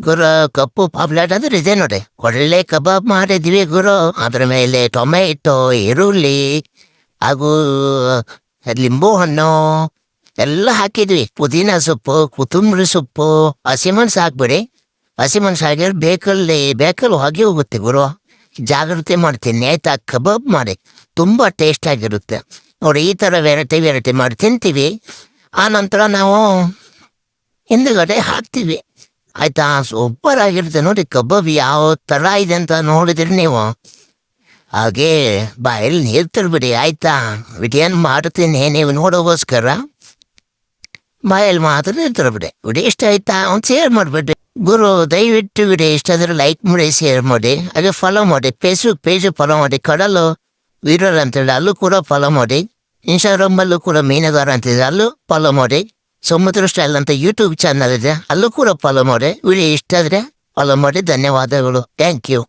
ಗುರು ಕಪ್ಪು ಪಾಪ್ಲೆಟ್ ಅಂದ್ರೆ ಇದೆ ನೋಡಿ, ಒಳ್ಳೆ ಕಬಾಬ್ ಮಾಡಿದ್ವಿ ಗುರು. ಅದ್ರ ಮೇಲೆ ಟೊಮೆಟೊ, ಈರುಳ್ಳಿ ಹಾಗೂ ಲಿಂಬು ಹಣ್ಣು ಎಲ್ಲ ಹಾಕಿದ್ವಿ. ಪುದೀನ ಸೊಪ್ಪು, ಕೊತ್ತಂಬರಿ ಸೊಪ್ಪು, ಹಸಿಮೆಣಸು ಹಾಕ್ಬಿಡಿ. ಹಸಿಮೆಣಸು ಹಾಕಿದ್ರೆ ಬೇಕಲ್ಲಿ ಹೊಗೆ ಹೋಗುತ್ತೆ ಗುರು. ಜಾಗ್ರತೆ ಮಾಡ್ತೀನಿ ಆಯ್ತಾ. ಕಬಾಬ್ ಮಾಡಿ ತುಂಬ ಟೇಸ್ಟ್ ಆಗಿರುತ್ತೆ ನೋಡಿ. ಈ ಥರ ವೆರೈಟಿ ಮಾಡಿ ತಿಂತೀವಿ. ಆ ನಂತರ ನಾವು ಹಿಂದುಗಡೆ ಹಾಕ್ತೀವಿ ಆಯ್ತಾ. ಸೂಪರ್ ಆಗಿರುತ್ತೆ ನೋಡಿ ಕಬಾಬ್. ಯಾವ ಥರ ಇದೆ ಅಂತ ನೋಡಿದ್ರಿ ನೀವು, ಹಾಗೆ ಬಾಯಲ್ಲಿ ನೀರು ತರ್ಬಿಡಿ ಆಯ್ತಾ. ವಿಡಿಯೋನ್ ಮಾಡ್ತೀನಿ ನೀವು ನೋಡೋಗೋಸ್ಕರ, ಬಾಯಲ್ಲಿ ಮಾತ್ರ ನೀರು ತರ್ಬಿಡಿ. ವಿಡಿಯೋ ಇಷ್ಟ ಆಯ್ತಾ ಒಂದು ಶೇರ್ ಮಾಡಿಬಿಡ್ರಿ ಗುರು. ದಯವಿಟ್ಟು ವಿಡಿಯೋ ಇಷ್ಟ ಆದರೆ ಲೈಕ್ ಮಾಡಿ, ಶೇರ್ ಮಾಡಿ, ಹಾಗೆ ಫಾಲೋ ಮಾಡಿ. ಫೇಸ್ಬುಕ್ ಪೇಜು ಫಾಲೋ ಮಾಡಿ, ಕಡಲು ವೀರರ್ ಅಂತೇಳಿ ಅಲ್ಲೂ ಕೂಡ ಫಾಲೋ ಮಾಡಿ. ಇನ್ಸ್ಟಾಗ್ರಾಮಲ್ಲೂ ಕೂಡ ಮೀನುಗಾರ ಅಂತಿದೆ, ಅಲ್ಲೂ ಫಾಲೋ ಮಾಡಿ. ಸಮುದ್ರ ಸ್ಟೈಲ್ ಅಂತ ಯೂಟ್ಯೂಬ್ ಚಾನಲ್ ಇದೆ, ಅಲ್ಲೂ ಕೂಡ ಫಾಲೋ ಮಾಡಿ. ವಿಡಿಯೋ ಇಷ್ಟ ಆದರೆ ಫಾಲೋ ಮಾಡಿ. ಧನ್ಯವಾದಗಳು. Thank you.